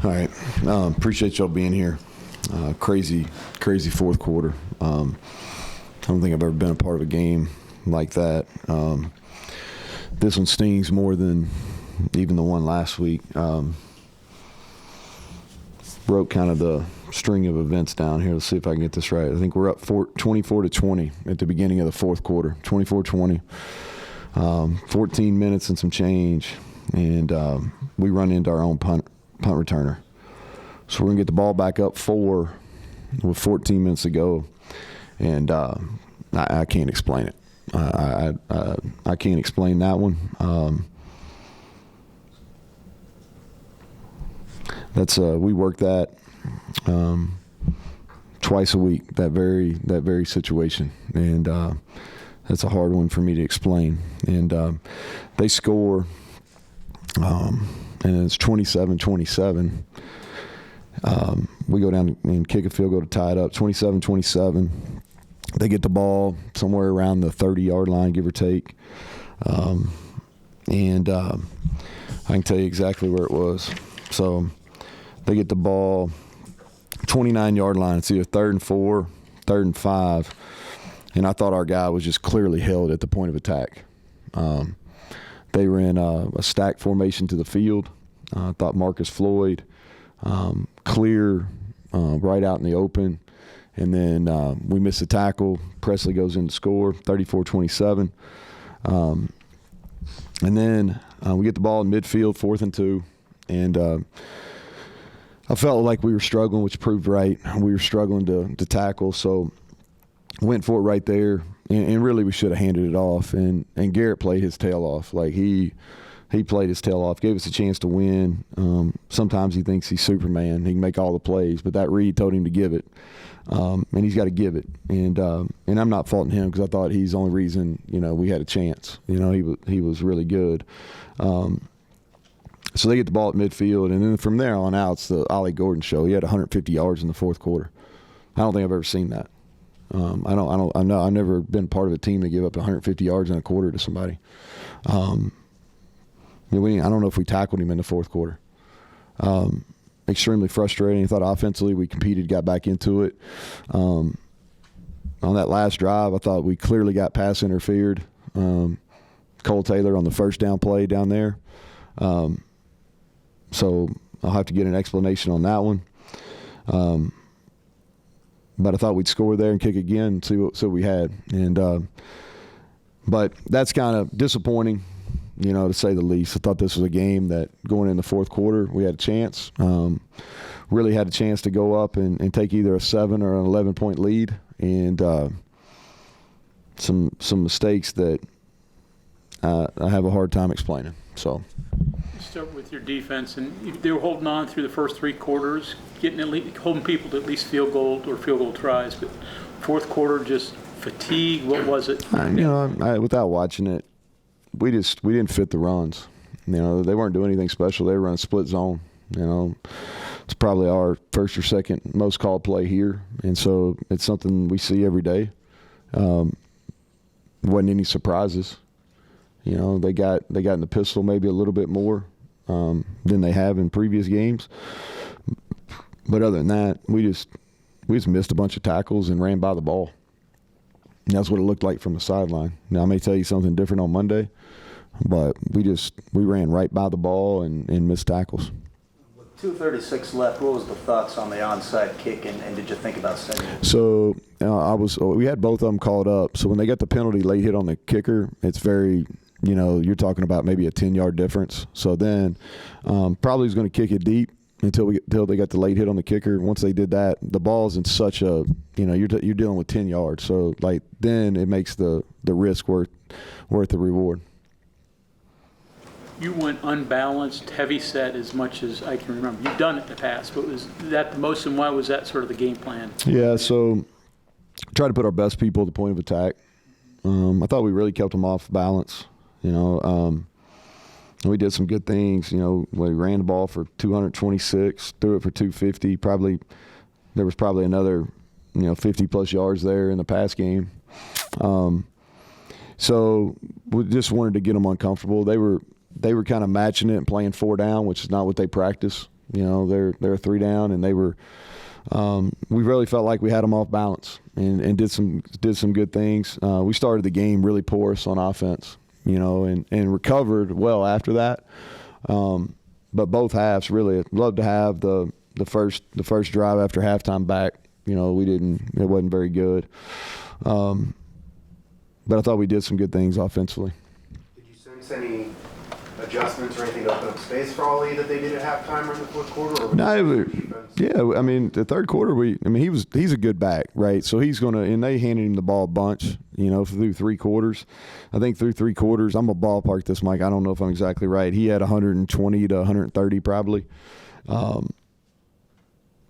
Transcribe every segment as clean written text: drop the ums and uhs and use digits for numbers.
All right. Appreciate y'all being here. Crazy fourth quarter. I don't think I've ever been a part of a game like that. This one stings more than even the one last week. Broke kind of the string of events down here. Let's see if I can get this right. I think we're up 24-20 at the beginning of the fourth quarter, 24-20. 14 minutes and some change, and we run into our own punt returner. So we're going to get the ball back up 4 with 14 minutes to go, and I can't explain it. I can't explain that one. We work that twice a week, that very situation, and that's a hard one for me to explain. And they score, and it's 27-27. We go down and kick a field goal to tie it up, 27-27. They get the ball somewhere around the 30-yard line, give or take. And I can tell you exactly where it was. So they get the ball, 29-yard line. It's either 3rd and 4, 3rd and 5. And I thought our guy was just clearly held at the point of attack. They ran a stack formation to the field. I thought Marcus Floyd clear right out in the open. And then we miss a tackle. Presley goes in to score, 34-27. And then we get the ball in midfield, 4th and 2. And I felt like we were struggling, which proved right. We were struggling to tackle, so went for it right there. And really we should have handed it off. And Garrett played his tail off. Like he played his tail off, gave us a chance to win. Sometimes he thinks he's Superman. He can make all the plays, but that read told him to give it. And he's got to give it. And I'm not faulting him because I thought he's the only reason, we had a chance. He was really good. So they get the ball at midfield, and then from there on out, it's the Ollie Gordon show. He had 150 yards in the fourth quarter. I don't think I've ever seen that. I've never been part of a team that gave up 150 yards in a quarter to somebody. I don't know if we tackled him in the fourth quarter. Extremely frustrating. I thought offensively we competed, got back into it. On that last drive, I thought we clearly got pass interfered. Cole Taylor on the first down play down there. So I'll have to get an explanation on that one. But I thought we'd score there and kick again, see what we had. And but that's kind of disappointing, to say the least. I thought this was a game that going in the fourth quarter we had a chance. Really had a chance to go up and take either a 7 or an 11-point lead. And some mistakes that I have a hard time explaining. So. Start with your defense, and they were holding on through the first 3 quarters, holding people to at least field goal tries. But fourth quarter, just fatigue. What was it? Without watching it, we didn't fit the runs. They weren't doing anything special. They were running split zone. It's probably our first or second most called play here, and so it's something we see every day. Wasn't any surprises. They got in the pistol maybe a little bit more than they have in previous games. But other than that, we just missed a bunch of tackles and ran by the ball. And that's what it looked like from the sideline. Now, I may tell you something different on Monday, but we ran right by the ball and missed tackles. With 2:36 left, what was the thoughts on the onside kick, and did you think about setting it? So we had both of them called up. So when they got the penalty late hit on the kicker, it's very – you're talking about maybe a 10-yard difference. So then probably was going to kick it deep until they got the late hit on the kicker. Once they did that, the ball's in such a, you're dealing with 10 yards. So, then it makes the risk worth the reward. You went unbalanced, heavy set as much as I can remember. You've done it in the past, but was that the most, and why was that sort of the game plan? Yeah, so try to put our best people at the point of attack. I thought we really kept them off balance. We did some good things. We ran the ball for 226, threw it for 250. There was probably another, 50-plus yards there in the pass game. So we just wanted to get them uncomfortable. They were kind of matching it and playing 4 down, which is not what they practice. You know, they're 3 down, and they were. We really felt like we had them off balance and did some good things. We started the game really porous on offense, you know, and recovered well after that. But both halves really loved to have the first drive after halftime back. You know, it wasn't very good. But I thought we did some good things offensively. Did you sense any adjustments or anything to open up space for Ollie that they did at halftime or in the fourth quarter? Or I mean, the third quarter, he's a good back, right? So he's going to, and they handed him the ball a bunch, you know, through 3 quarters. I think through 3 quarters, I'm going to ballpark this, Mike. I don't know if I'm exactly right. He had 120 to 130 probably.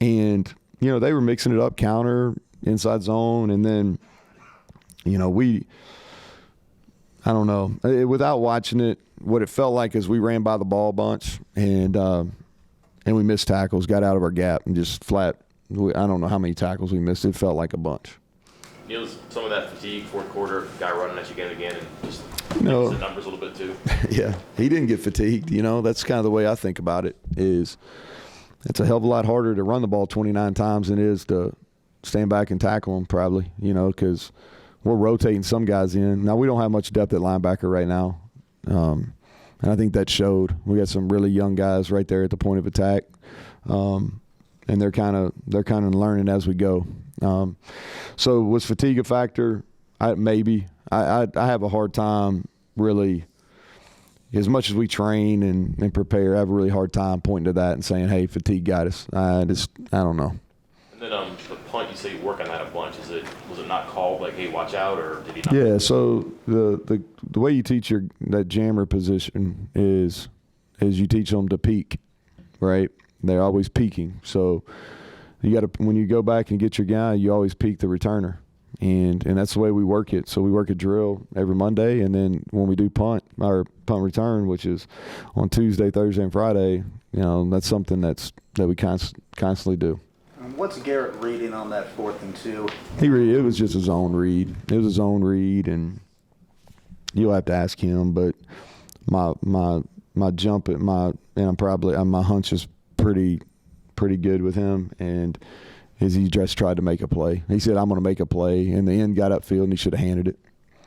And, you know, they were mixing it up, counter, inside zone, and then, you know, I don't know. Without watching it, what it felt like is we ran by the ball a bunch, and we missed tackles, got out of our gap, and just flat. I don't know how many tackles we missed. It felt like a bunch. Neal, some of that fatigue, fourth quarter, guy running at you again and again, and just No. the numbers a little bit too. Yeah, he didn't get fatigued. You know, that's kind of the way I think about it. Is it's a hell of a lot harder to run the ball 29 times than it is to stand back and tackle them, probably. You know, because we're rotating some guys in. Now, we don't have much depth at linebacker right now. And I think that showed. We got some really young guys right there at the point of attack. And they're kind of learning as we go. So was fatigue a factor? Maybe. I have a hard time really, as much as we train and prepare, I have a really hard time pointing to that and saying, hey, fatigue got us. I don't know. And then the punt, you say you work on that a bunch. Was it not called like, hey, watch out, or did he not? Yeah, so the way you teach that jammer position is you teach them to peek, right? They're always peeking. So you got to, when you go back and get your guy, you always peek the returner. And that's the way we work it. So we work a drill every Monday, and then when we do punt return, which is on Tuesday, Thursday, and Friday, you know, that's something that we constantly do. What's Garrett reading on that 4th and 2? It was just a zone read. It was a zone read, and you'll have to ask him. But my jump at my hunch is pretty good with him, and he just tried to make a play. He said, I'm going to make a play, and the end got upfield, and he should have handed it.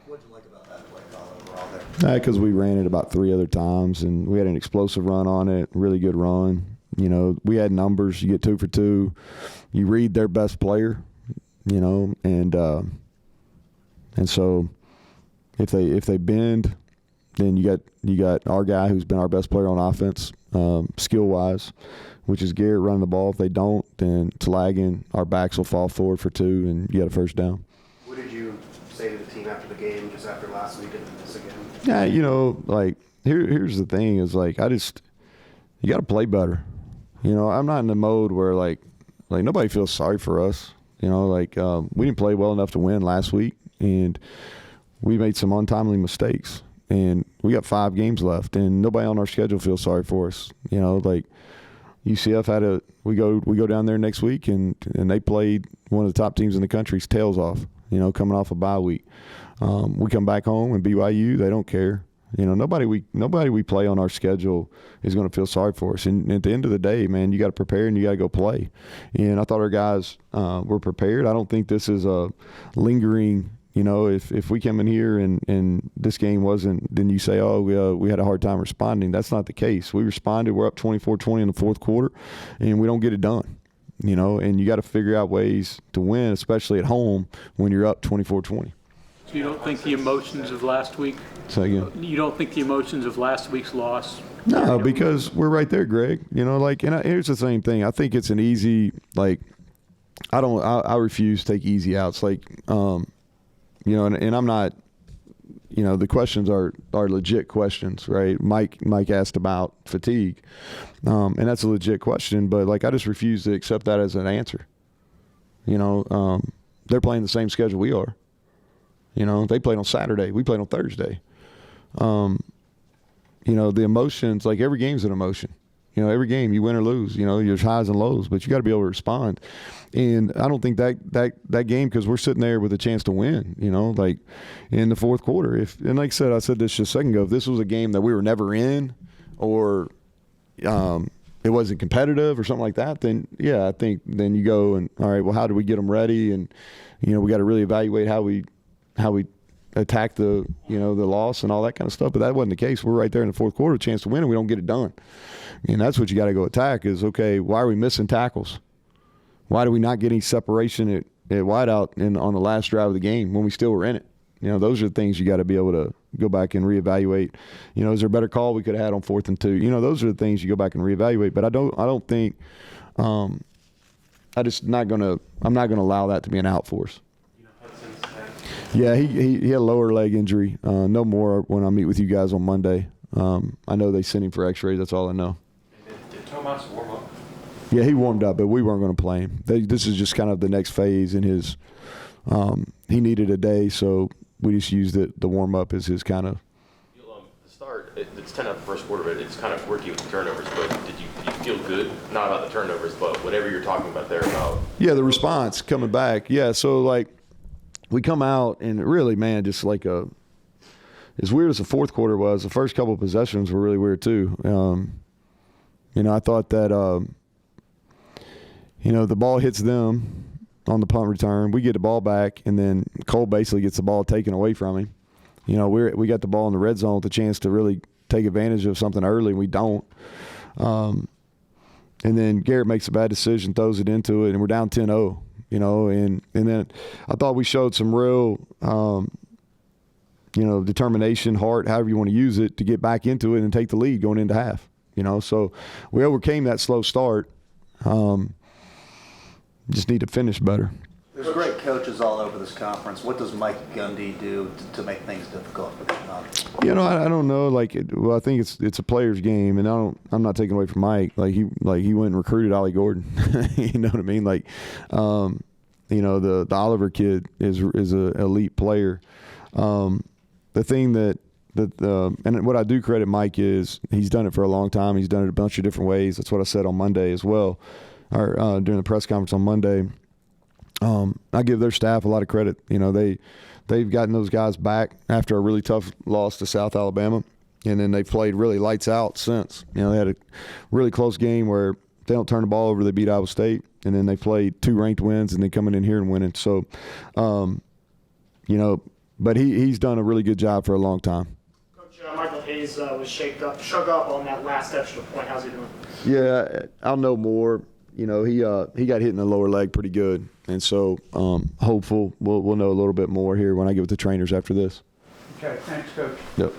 What did you like about that play call overall there? Because we ran it about 3 other times, and we had an explosive run on it, really good run. You know, we had numbers. You get 2 for 2. You read their best player, you know, and so if they bend, then you got our guy who's been our best player on offense, skill wise, which is Garrett running the ball. If they don't, then it's lagging. Our backs will fall forward for 2, and you got a first down. What did you say to the team after the game, just after last week and this again? Yeah, you know, like here's the thing is like you got to play better. You know, I'm not in the mode where like nobody feels sorry for us. You know, like we didn't play well enough to win last week, and we made some untimely mistakes, and we got 5 games left, and nobody on our schedule feels sorry for us. You know, like UCF we go down there next week, and they played one of the top teams in the country's tails off. You know, coming off a bye week, we come back home, and BYU, they don't care. You know, nobody we play on our schedule is going to feel sorry for us. And at the end of the day, man, you got to prepare and you got to go play. And I thought our guys were prepared. I don't think this is a lingering. You know, if we come in here and this game wasn't, then you say, oh, we had a hard time responding. That's not the case. We responded. We're up 24-20 in the fourth quarter, and we don't get it done. You know, and you got to figure out ways to win, especially at home when you're up 24-20. So you don't think the emotions of last week? Say again. You don't think the emotions of last week's loss? No, because we're right there, Greg. You know, like, and here's the same thing. I think it's an easy, like, I refuse to take easy outs. Like, you know, and I'm not, you know, the questions are legit questions, right? Mike asked about fatigue, and that's a legit question. But like, I just refuse to accept that as an answer. You know, they're playing the same schedule we are. You know, they played on Saturday. We played on Thursday. You know, the emotions, like every game's an emotion. You know, every game, you win or lose. You know, there's highs and lows, but you got to be able to respond. And I don't think that game, because we're sitting there with a chance to win, you know, like in the fourth quarter. And like I said this just a second ago, if this was a game that we were never in, or it wasn't competitive or something like that, then yeah, I think then you go and all right, well, how do we get them ready? And we got to really evaluate how we attack the the loss and all that kind of stuff. But that wasn't the case. We're right there in the fourth quarter, a chance to win, and we don't get it done. And that's what you got to go attack is, okay, why are we missing tackles? Why do we not get any separation at wideout on the last drive of the game when we still were in it? Those are the things you got to be able to go back and reevaluate. Is there a better call we could have had on 4th and 2? Those are the things you go back and reevaluate. But I don't think I'm not gonna allow that to be an out for us. Yeah, he had a lower leg injury. No more when I meet with you guys on Monday. I know they sent him for X-rays. That's all I know. Did Tomas warm up? Yeah, he warmed up, but we weren't going to play him. This is just kind of the next phase in his. He needed a day, so we just used the warm up as his kind of. The start, it's 10 out the first quarter, but it's kind of quirky with the turnovers. But did you feel good? Not about the turnovers, but whatever you're talking about there about. Yeah, the response coming back. Yeah, so like we come out and really, man, just like as weird as the fourth quarter was, the first couple of possessions were really weird too. I thought that the ball hits them on the punt return. We get the ball back, and then Cole basically gets the ball taken away from him. We got the ball in the red zone with the chance to really take advantage of something early, and we don't. And then Garrett makes a bad decision, throws it into it, and we're down 10-0. And then I thought we showed some real, determination, heart, however you want to use it, to get back into it and take the lead going into half. So we overcame that slow start. Just need to finish better. There's great coaches all over this conference. What does Mike Gundy do to make things difficult for the non? I don't know. I think it's a player's game, and I'm not taking away from Mike. He went and recruited Ollie Gordon. You know what I mean? The Oliver kid is an elite player. The thing that and what I do credit Mike is he's done it for a long time. He's done it a bunch of different ways. That's what I said on Monday as well, or during the press conference on Monday. I give their staff a lot of credit. They've gotten those guys back after a really tough loss to South Alabama, and then they've played really lights out since. They had a really close game where they don't turn the ball over, they beat Iowa State, and then they played 2 ranked wins, and then coming in here and winning. So, but he's done a really good job for a long time. Coach Michael Hayes was shook up on that last extra point. How's he doing? Yeah, I'll know more. He got hit in the lower leg pretty good, and so hopeful we'll know a little bit more here when I get with the trainers after this. Okay, thanks, Coach. Yep.